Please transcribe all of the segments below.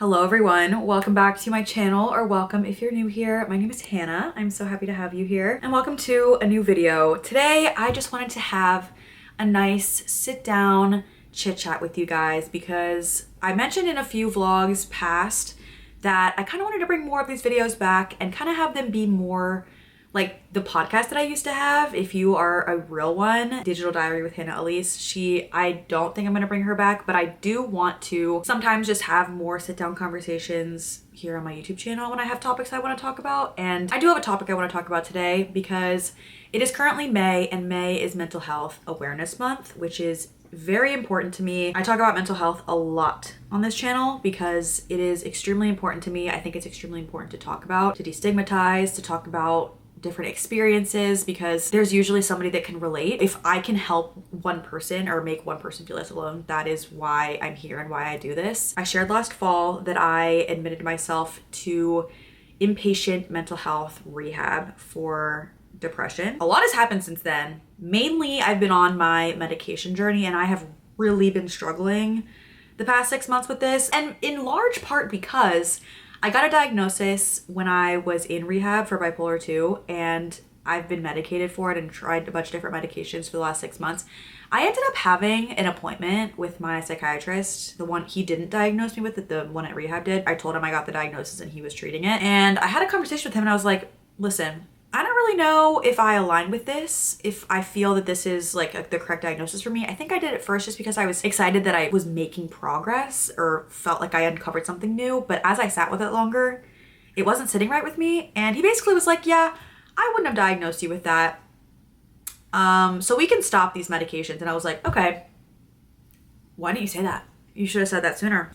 Hello everyone, welcome back to my channel, or welcome if you're new here. My name is Hannah. I'm so happy to have you here and welcome to a new video. Today I just wanted to have a nice sit down chit chat with you guys because I mentioned in a few vlogs past that I kind of wanted to bring more of these videos back and kind of have them be more like the podcast that I used to have. If you are a real one, Digital Diary with Elise, I don't think I'm gonna bring her back, but I do want to sometimes just have more sit down conversations here on my YouTube channel when I have topics I wanna talk about. And I do have a topic I wanna talk about today because it is currently May, and May is Mental Health Awareness Month, which is very important to me. I talk about mental health a lot on this channel because it is extremely important to me. I think it's extremely important to talk about, to destigmatize, to talk about different experiences, because there's usually somebody that can relate. If I can help one person or make one person feel less alone, that is why I'm here and why I do this. I shared last fall that I admitted myself to inpatient mental health rehab for depression. A lot has happened since then. Mainly, I've been on my medication journey and I have really been struggling the past 6 months with this, and in large part because I got a diagnosis when I was in rehab for bipolar 2, and I've been medicated for it and tried a bunch of different medications for the last 6 months. I ended up having an appointment with my psychiatrist, the one he didn't diagnose me with, the one at rehab did. I told him I got the diagnosis and he was treating it. And I had a conversation with him and I was like, listen, I don't really know if I align with this, if I feel that this is like the correct diagnosis for me. I think I did it first just because I was excited that I was making progress or felt like I uncovered something new. But as I sat with it longer, it wasn't sitting right with me. And he basically was like, yeah, I wouldn't have diagnosed you with that. So we can stop these medications. And I was like, okay, why didn't you say that? You should have said that sooner.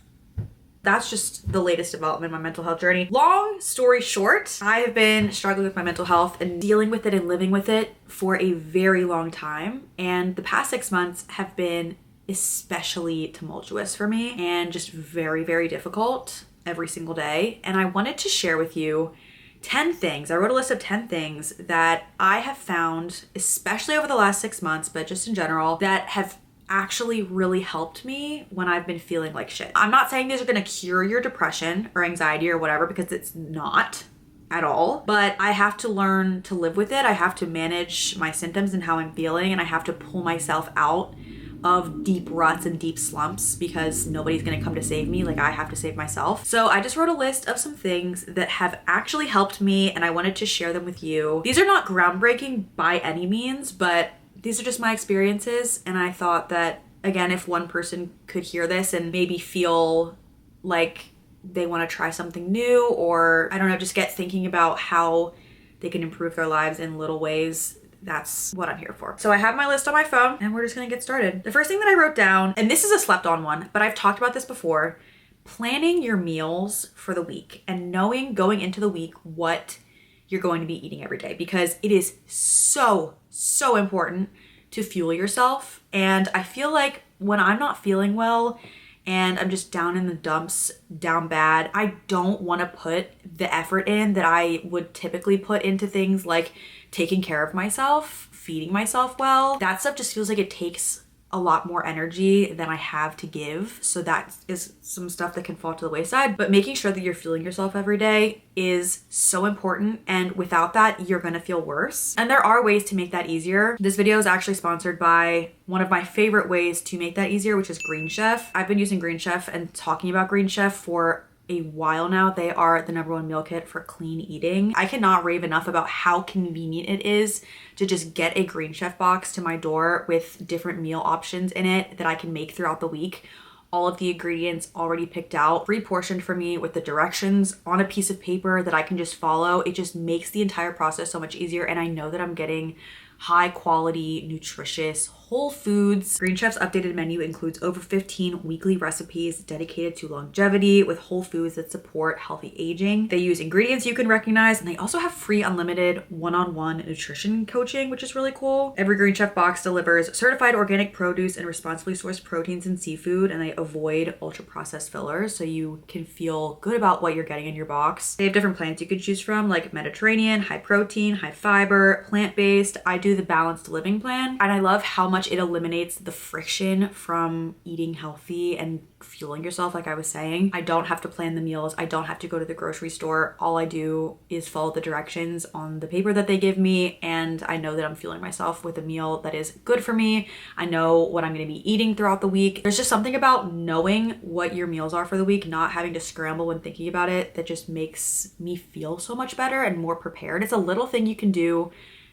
That's just the latest development in my mental health journey. Long story short, I have been struggling with my mental health and dealing with it and living with it for a very long time. And the past 6 months have been especially tumultuous for me and just very, very difficult every single day. And I wanted to share with you 10 things. I wrote a list of 10 things that I have found, especially over the last 6 months, but just in general, that have actually really helped me when I've been feeling like shit. I'm not saying these are gonna cure your depression or anxiety or whatever, because it's not at all, but I have to learn to live with it. I have to manage my symptoms and how I'm feeling, and I have to pull myself out of deep ruts and deep slumps because nobody's gonna come to save me. Like, I have to save myself. So I just wrote a list of some things that have actually helped me and I wanted to share them with you. These are not groundbreaking by any means, but these are just my experiences, and I thought that, again, if one person could hear this and maybe feel like they want to try something new, or I don't know, just get thinking about how they can improve their lives in little ways, that's what I'm here for. So I have my list on my phone and we're just gonna get started. The first thing that I wrote down, and this is a slept on one, but I've talked about this before, planning your meals for the week and knowing going into the week what you're going to be eating every day, because it is so important to fuel yourself. And I feel like when I'm not feeling well and I'm just down in the dumps, down bad, I don't want to put the effort in that I would typically put into things like taking care of myself, feeding myself well. That stuff just feels like it takes a lot more energy than I have to give. So that is some stuff that can fall to the wayside. But making sure that you're fueling yourself every day is so important. And without that, you're gonna feel worse. And there are ways to make that easier. This video is actually sponsored by one of my favorite ways to make that easier, which is Green Chef. I've been using Green Chef and talking about Green Chef for a while now. They are the #1 meal kit for clean eating. I cannot rave enough about how convenient it is to just get a Green Chef box to my door with different meal options in it that I can make throughout the week. All of the ingredients already picked out, pre-portioned for me with the directions on a piece of paper that I can just follow. It just makes the entire process so much easier, and I know that I'm getting high quality, nutritious, whole foods. Green Chef's updated menu includes over 15 weekly recipes dedicated to longevity with whole foods that support healthy aging. They use ingredients you can recognize, and they also have free unlimited one-on-one nutrition coaching, which is really cool. Every Green Chef box delivers certified organic produce and responsibly sourced proteins and seafood, and they avoid ultra-processed fillers, so you can feel good about what you're getting in your box. They have different plans you can choose from, like Mediterranean, high protein, high fiber, plant-based. I do the balanced living plan, and I love how much it eliminates the friction from eating healthy and fueling yourself, like I was saying. I don't have to plan the meals. I don't have to go to the grocery store. All I do is follow the directions on the paper that they give me, and I know that I'm fueling myself with a meal that is good for me. I know what I'm gonna be eating throughout the week. There's just something about knowing what your meals are for the week, not having to scramble when thinking about it, that just makes me feel so much better and more prepared. It's a little thing you can do,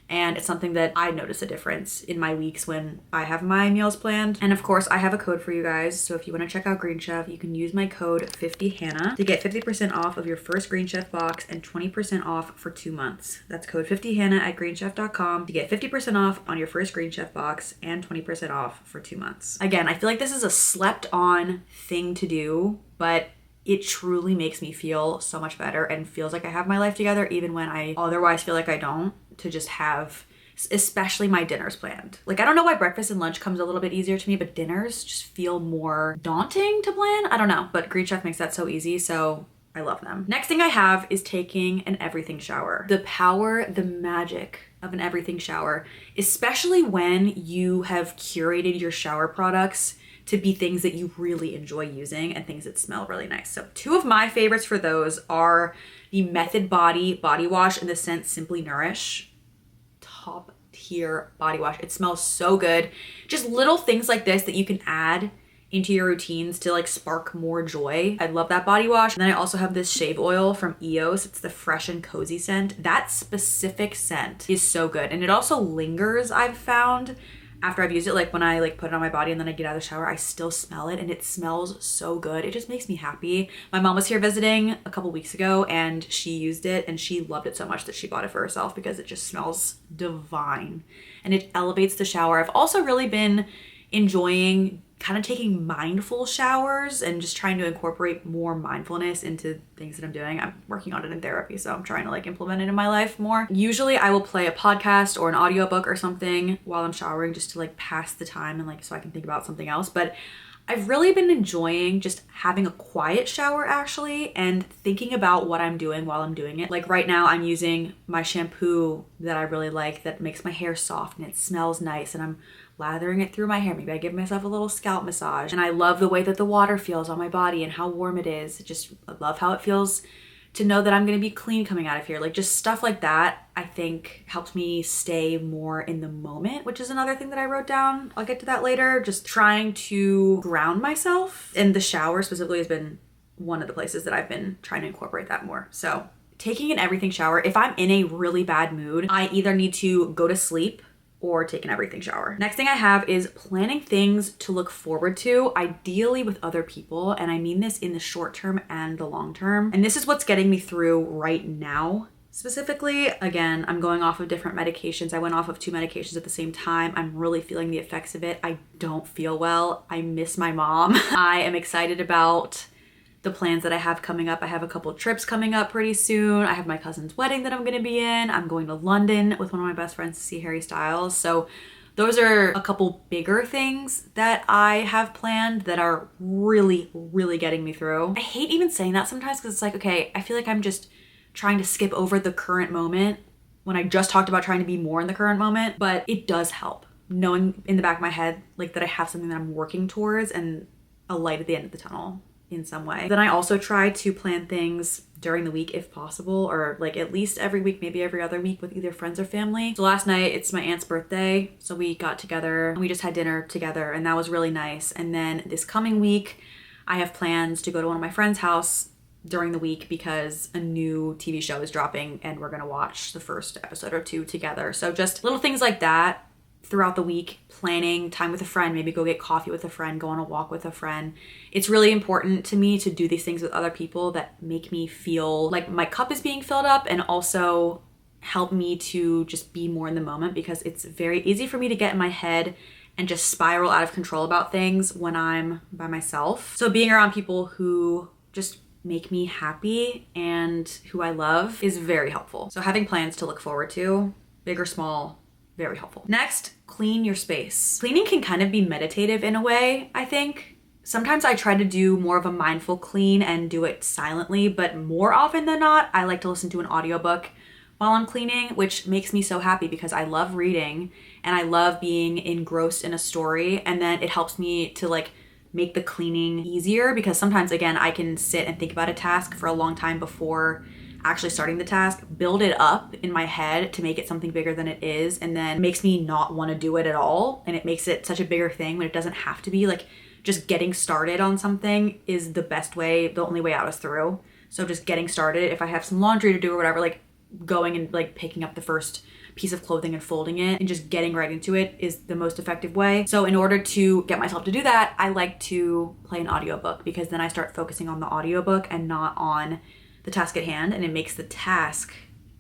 and it's something that I notice a difference in my weeks when I have my meals planned. And of course, I have a code for you guys. So if you want to check out Green Chef, you can use my code 50HANNAH to get 50% off of your first Green Chef box and 20% off for 2 months. That's code 50HANNAH at greenchef.com to get 50% off on your first Green Chef box and 20% off for 2 months. Again, I feel like this is a slept on thing to do, but it truly makes me feel so much better and feels like I have my life together even when I otherwise feel like I don't, to just have especially my dinners planned. Like, I don't know why breakfast and lunch comes a little bit easier to me, but dinners just feel more daunting to plan. I don't know, but Green Chef makes that so easy, so I love them. Next thing I have is taking an everything shower. The power, the magic of an everything shower, especially when you have curated your shower products to be things that you really enjoy using and things that smell really nice. So 2 of my favorites for those are the Method Body Body Wash and the scent Simply Nourish. Top tier body wash. It smells so good. Just little things like this that you can add into your routines to like spark more joy. I love that body wash. And then I also have this shave oil from EOS. It's the Fresh and Cozy scent. That specific scent is so good. And it also lingers, I've found. After I've used it, like when I like put it on my body and then I get out of the shower, I still smell it and it smells so good. It just makes me happy. My mom was here visiting a couple weeks ago and she used it and she loved it so much that she bought it for herself because it just smells divine and it elevates the shower. I've also really been enjoying kind of taking mindful showers and just trying to incorporate more mindfulness into things that I'm doing. I'm working on it in therapy, so I'm trying to like implement it in my life more. Usually I will play a podcast or an audiobook or something while I'm showering just to like pass the time and like so I can think about something else. But I've really been enjoying just having a quiet shower actually and thinking about what I'm doing while I'm doing it. Like right now I'm using my shampoo that I really like that makes my hair soft and it smells nice, and I'm lathering it through my hair. Maybe I give myself a little scalp massage, and I love the way that the water feels on my body and how warm it is. I love how it feels to know that I'm gonna be clean coming out of here. Like just stuff like that, I think helps me stay more in the moment, which is another thing that I wrote down. I'll get to that later. Just trying to ground myself, and the shower specifically has been one of the places that I've been trying to incorporate that more. So taking an everything shower, if I'm in a really bad mood, I either need to go to sleep or take an everything shower. Next thing I have is planning things to look forward to, ideally with other people. And I mean this in the short term and the long term. And this is what's getting me through right now. Specifically, again, I'm going off of different medications. I went off of 2 medications at the same time. I'm really feeling the effects of it. I don't feel well. I miss my mom. I am excited about the plans that I have coming up. I have a couple trips coming up pretty soon. I have my cousin's wedding that I'm gonna be in. I'm going to London with one of my best friends to see Harry Styles. So those are a couple bigger things that I have planned that are really, really getting me through. I hate even saying that sometimes because it's like, okay, I feel like I'm just trying to skip over the current moment when I just talked about trying to be more in the current moment, but it does help knowing in the back of my head, like that I have something that I'm working towards and a light at the end of the tunnel in some way. Then I also try to plan things during the week if possible, or like at least every week, maybe every other week with either friends or family. So last night it's my aunt's birthday, so we got together and we just had dinner together and that was really nice. And then this coming week I have plans to go to one of my friend's house during the week because a new TV show is dropping and we're gonna watch the first episode or 2 together. So just little things like that throughout the week, planning time with a friend, maybe go get coffee with a friend, go on a walk with a friend. It's really important to me to do these things with other people that make me feel like my cup is being filled up and also help me to just be more in the moment, because it's very easy for me to get in my head and just spiral out of control about things when I'm by myself. So being around people who just make me happy and who I love is very helpful. So having plans to look forward to, big or small, very helpful. Next, clean your space. Cleaning can kind of be meditative in a way, I think. Sometimes I try to do more of a mindful clean and do it silently, but more often than not, I like to listen to an audiobook while I'm cleaning, which makes me so happy because I love reading and I love being engrossed in a story. And then it helps me to like make the cleaning easier because sometimes, again, I can sit and think about a task for a long time before actually starting the task, build it up in my head to make it something bigger than it is, and then makes me not want to do it at all. And it makes it such a bigger thing when it doesn't have to be. Like, just getting started on something is the best way, the only way out is through. So just getting started, if I have some laundry to do or whatever, like going and like picking up the first piece of clothing and folding it and just getting right into it is the most effective way. So in order to get myself to do that, I like to play an audiobook because then I start focusing on the audiobook and not on the task at hand, and it makes the task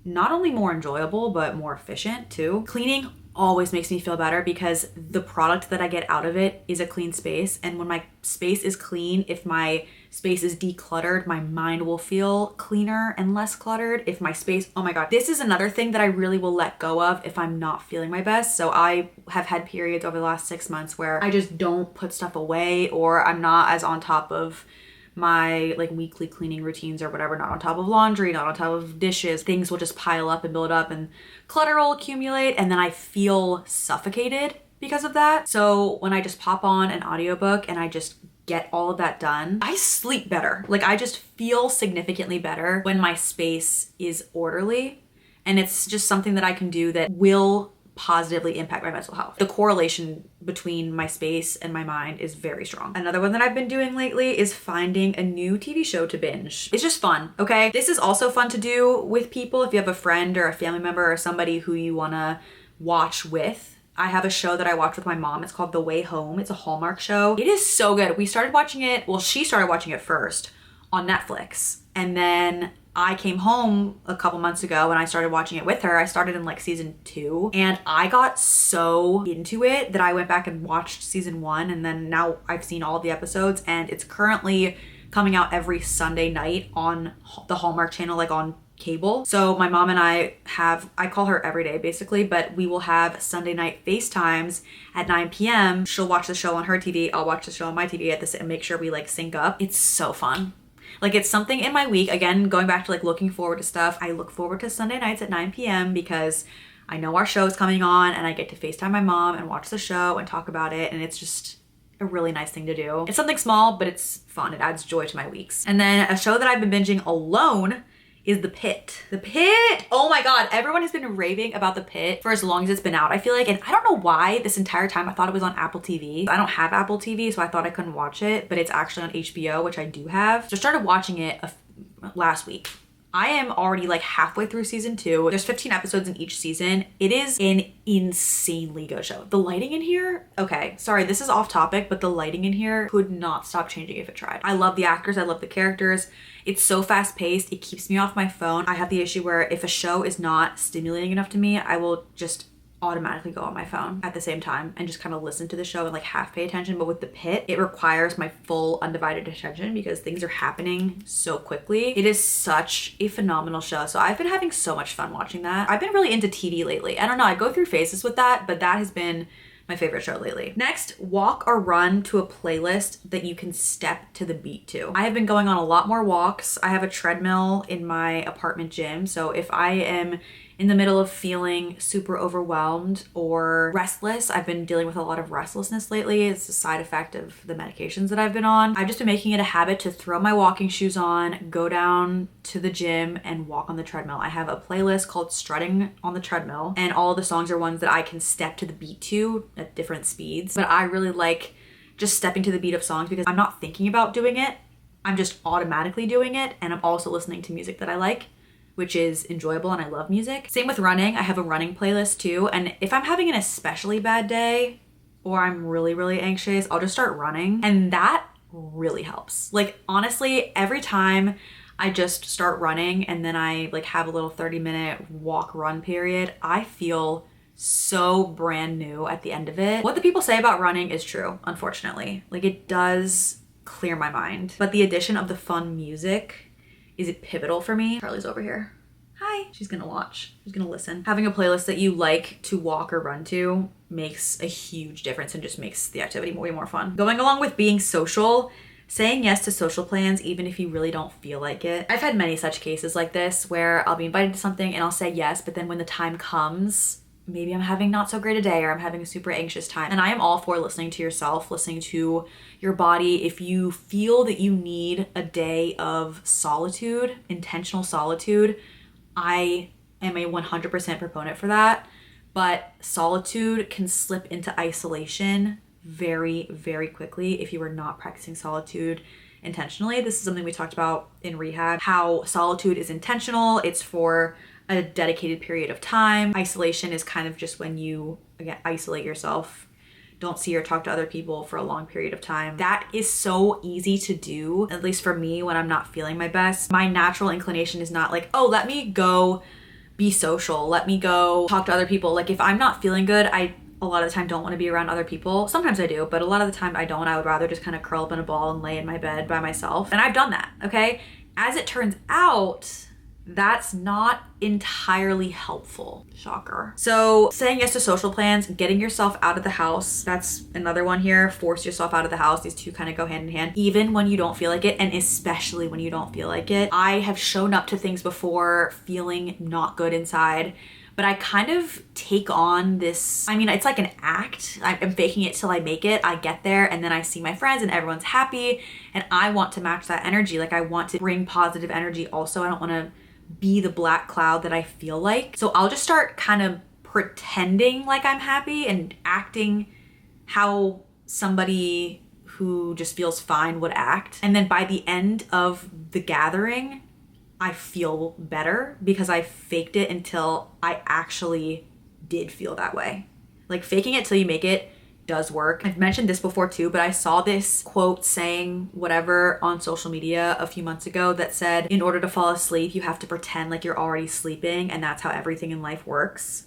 not only more enjoyable but more efficient too. Cleaning always makes me feel better because the product that I get out of it is a clean space, and when my space is clean, if my space is decluttered, my mind will feel cleaner and less cluttered. If my space, oh my god, this is another thing that I really will let go of if I'm not feeling my best. So I have had periods over the last 6 months where I just don't put stuff away, or I'm not as on top of my like weekly cleaning routines or whatever, not on top of laundry, not on top of dishes. Things will just pile up and build up and clutter will accumulate, and then I feel suffocated because of that. So when I just pop on an audiobook and I just get all of that done, I sleep better. Like, I just feel significantly better when my space is orderly, and it's just something that I can do that will positively impact my mental health. The correlation between my space and my mind is very strong. Another one that I've been doing lately is finding a new TV show to binge. It's just fun, okay? This is also fun to do with people if you have a friend or a family member or somebody who you wanna watch with. I have a show that I watch with my mom. It's called The Way Home. It's a Hallmark show. It is so good. We started watching it, well, she started watching it first on Netflix, and then I came home a couple months ago and I started watching it with her. I started in like season 2 and I got so into it that I went back and watched season 1, and then now I've seen all of the episodes, and it's currently coming out every Sunday night on the Hallmark channel, like on cable. So my mom and I call her every day basically, but we will have Sunday night FaceTimes at 9 p.m. She'll watch the show on her TV, I'll watch the show on my TV and make sure we like sync up. It's so fun. Like, it's something in my week, again, going back to like looking forward to stuff. I look forward to Sunday nights at 9 p.m. because I know our show is coming on and I get to FaceTime my mom and watch the show and talk about it. And it's just a really nice thing to do. It's something small, but it's fun. It adds joy to my weeks. And then a show that I've been binging alone is The Pitt. The Pitt! Oh my god, everyone has been raving about The Pitt for as long as it's been out, I feel like. And I don't know why this entire time I thought it was on Apple TV. I don't have Apple TV, so I thought I couldn't watch it, but it's actually on HBO, which I do have. So I started watching it last week. I am already like halfway through season 2. There's 15 episodes in each season. It is an insanely good show. The lighting in here, okay, sorry, this is off topic, but the lighting in here could not stop changing if it tried. I love the actors, I love the characters. It's so fast paced, it keeps me off my phone. I have the issue where if a show is not stimulating enough to me, I will just automatically go on my phone at the same time and just kind of listen to the show and like half pay attention. But with The Pitt, it requires my full undivided attention because things are happening so quickly. It is such a phenomenal show. So I've been having so much fun watching that. I've been really into TV lately. I don't know, I go through phases with that, but that has been my favorite show lately. Next, walk or run to a playlist that you can step to the beat to. I have been going on a lot more walks. I have a treadmill in my apartment gym. So if I am in the middle of feeling super overwhelmed or restless, I've been dealing with a lot of restlessness lately. It's a side effect of the medications that I've been on. I've just been making it a habit to throw my walking shoes on, go down to the gym and walk on the treadmill. I have a playlist called Strutting on the Treadmill, and all the songs are ones that I can step to the beat to at different speeds. But I really like just stepping to the beat of songs because I'm not thinking about doing it. I'm just automatically doing it, and I'm also listening to music that I like, which is enjoyable, and I love music. Same with running. I have a running playlist too, and if I'm having an especially bad day or I'm really, really anxious, I'll just start running, and that really helps. Like, honestly, every time I just start running and then I like have a little 30-minute walk run period, I feel so brand new at the end of it. What the people say about running is true, unfortunately. Like, it does clear my mind, but the addition of the fun music is it pivotal for me. Charlie's over here. Hi. She's gonna watch. She's gonna listen. Having a playlist that you like to walk or run to makes a huge difference and just makes the activity way more fun. Going along with being social, Saying yes to social plans even if you really don't feel like it. I've had many such cases like this where I'll be invited to something and I'll say yes, but then when the time comes, maybe I'm having not so great a day or I'm having a super anxious time. And I am all for listening to yourself, listening to your body. If you feel that you need a day of solitude, intentional solitude, I am a 100% proponent for that. But solitude can slip into isolation very, very quickly if you are not practicing solitude intentionally. This is something we talked about in rehab, how solitude is intentional. It's for a dedicated period of time. Isolation is kind of just when you, again, isolate yourself, don't see or talk to other people for a long period of time. That is so easy to do, at least for me when I'm not feeling my best. My natural inclination is not like, oh, let me go be social, let me go talk to other people. Like if I'm not feeling good, I a lot of the time don't want to be around other people. Sometimes I do, but a lot of the time I don't. I would rather just kind of curl up in a ball and lay in my bed by myself. And I've done that, okay? As it turns out, that's not entirely helpful. Shocker. So saying yes to social plans, getting yourself out of the house, that's another one here. Force yourself out of the house. These two kind of go hand in hand, even when you don't feel like it, and especially when you don't feel like it. I have shown up to things before feeling not good inside, but I kind of take on this, I mean, it's like an act. I'm faking it till I make it. I get there and then I see my friends and everyone's happy and I want to match that energy. Like I want to bring positive energy also. I don't want to be the black cloud that I feel like. So I'll just start kind of pretending like I'm happy and acting how somebody who just feels fine would act. And then by the end of the gathering, I feel better because I faked it until I actually did feel that way. Like faking it till you make it does work. I've mentioned this before too, but I saw this quote saying whatever on social media a few months ago that said, in order to fall asleep, you have to pretend like you're already sleeping, and that's how everything in life works.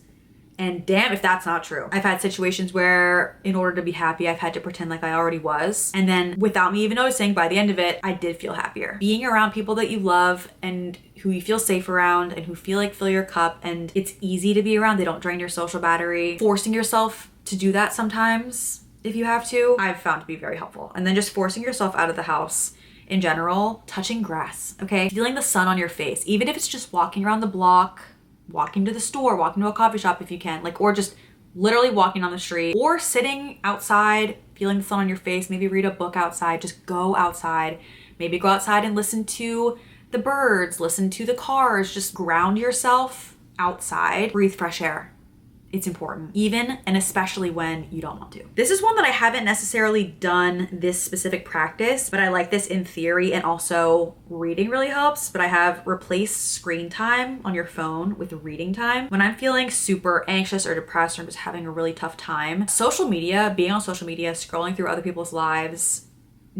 And damn if that's not true. I've had situations where in order to be happy, I've had to pretend like I already was. And then without me even noticing, by the end of it, I did feel happier. Being around people that you love and who you feel safe around and who feel like fill your cup and it's easy to be around, they don't drain your social battery. Forcing yourself to do that sometimes, if you have to, I've found to be very helpful. And then just forcing yourself out of the house in general, touching grass, okay? Feeling the sun on your face, even if it's just walking around the block, walking to the store, walking to a coffee shop if you can, like, or just literally walking on the street or sitting outside, feeling the sun on your face, maybe read a book outside, just go outside, maybe go outside and listen to the birds, listen to the cars, just ground yourself outside, breathe fresh air. It's important, even and especially when you don't want to. This is one that I haven't necessarily done this specific practice, but I like this in theory, and also reading really helps. But I have replaced screen time on your phone with reading time. When I'm feeling super anxious or depressed or I'm just having a really tough time, social media, being on social media, scrolling through other people's lives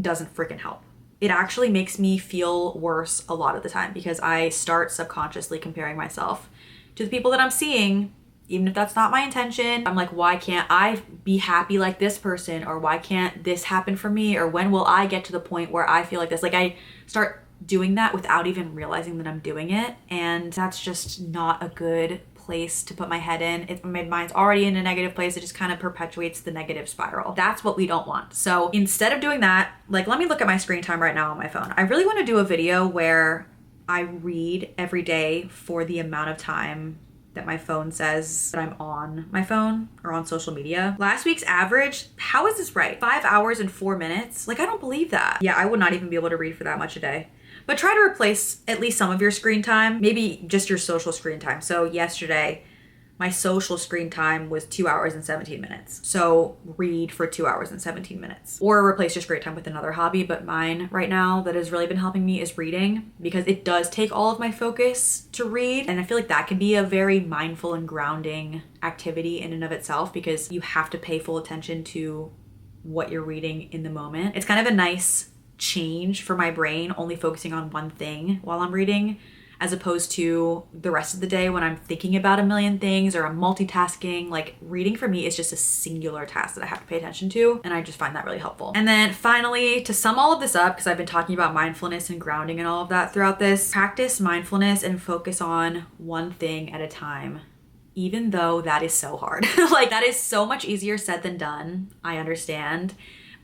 doesn't freaking help. It actually makes me feel worse a lot of the time because I start subconsciously comparing myself to the people that I'm seeing. Even if that's not my intention, I'm like, why can't I be happy like this person? Or why can't this happen for me? Or when will I get to the point where I feel like this? Like I start doing that without even realizing that I'm doing it. And that's just not a good place to put my head in. If my mind's already in a negative place, it just kind of perpetuates the negative spiral. That's what we don't want. So instead of doing that, like, let me look at my screen time right now on my phone. I really want to do a video where I read every day for the amount of time that my phone says that I'm on my phone or on social media. Last week's average, how is this right? 5 hours and 4 minutes? Like, I don't believe that. Yeah, I would not even be able to read for that much a day. But try to replace at least some of your screen time, maybe just your social screen time. So yesterday, my social screen time was 2 hours and 17 minutes. So read for 2 hours and 17 minutes. Or replace your screen time with another hobby, but mine right now that has really been helping me is reading, because it does take all of my focus to read. And I feel like that can be a very mindful and grounding activity in and of itself, because you have to pay full attention to what you're reading in the moment. It's kind of a nice change for my brain, only focusing on one thing while I'm reading, as opposed to the rest of the day when I'm thinking about a million things or I'm multitasking. Like, reading for me is just a singular task that I have to pay attention to, and I just find that really helpful. And then finally, to sum all of this up, because I've been talking about mindfulness and grounding and all of that throughout this, practice mindfulness and focus on one thing at a time, even though that is so hard. Like, that is so much easier said than done, I understand.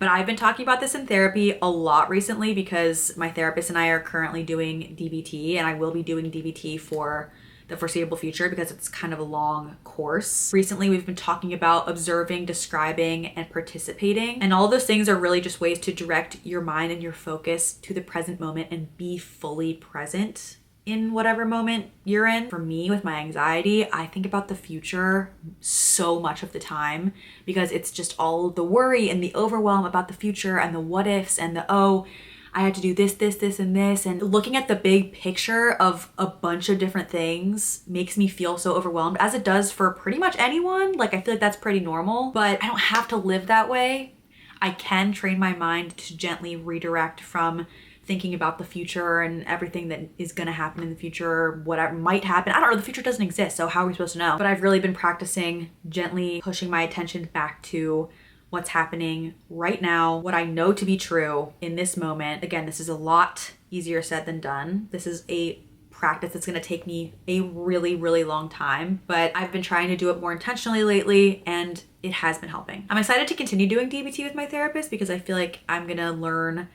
But I've been talking about this in therapy a lot recently because my therapist and I are currently doing DBT, and I will be doing DBT for the foreseeable future because it's kind of a long course. Recently, we've been talking about observing, describing, and participating. And all those things are really just ways to direct your mind and your focus to the present moment and be fully present in whatever moment you're in. For me, with my anxiety, I think about the future so much of the time because it's just all the worry and the overwhelm about the future and the what ifs and the, oh, I had to do this, this, this, and this. And looking at the big picture of a bunch of different things makes me feel so overwhelmed, as it does for pretty much anyone. Like, I feel like that's pretty normal, but I don't have to live that way. I can train my mind to gently redirect from thinking about the future and everything that is gonna happen in the future, or whatever might happen. I don't know, the future doesn't exist, so how are we supposed to know? But I've really been practicing gently pushing my attention back to what's happening right now, what I know to be true in this moment. Again, this is a lot easier said than done. This is a practice that's gonna take me a really, really long time, but I've been trying to do it more intentionally lately, and it has been helping. I'm excited to continue doing DBT with my therapist because I feel like I'm gonna learn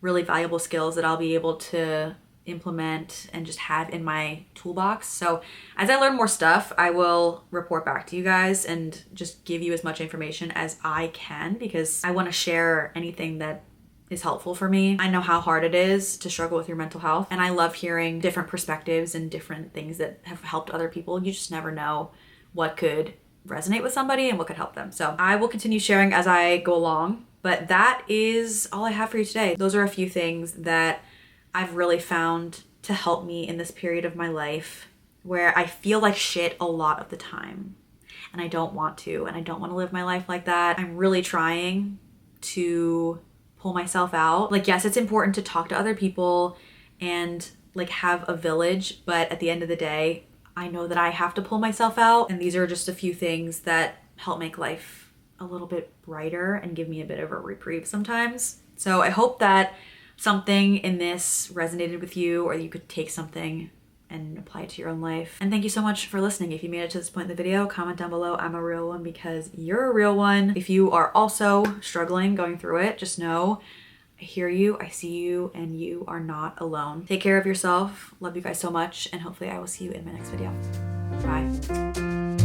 really valuable skills that I'll be able to implement and just have in my toolbox. So as I learn more stuff, I will report back to you guys and just give you as much information as I can because I want to share anything that is helpful for me. I know how hard it is to struggle with your mental health, and I love hearing different perspectives and different things that have helped other people. You just never know what could resonate with somebody and what could help them. So I will continue sharing as I go along, but that is all I have for you today. Those are a few things that I've really found to help me in this period of my life where I feel like shit a lot of the time, and I don't want to, and I don't want to live my life like that. I'm really trying to pull myself out. Like, yes, it's important to talk to other people and like have a village, but at the end of the day, I know that I have to pull myself out, and these are just a few things that help make life a little bit brighter and give me a bit of a reprieve sometimes. So I hope that something in this resonated with you, or you could take something and apply it to your own life. And thank you so much for listening. If you made it to this point in the video, comment down below, I'm a real one, because you're a real one. If you are also struggling going through it, just know I hear you, I see you, and you are not alone. Take care of yourself. Love you guys so much, and hopefully I will see you in my next video. Bye.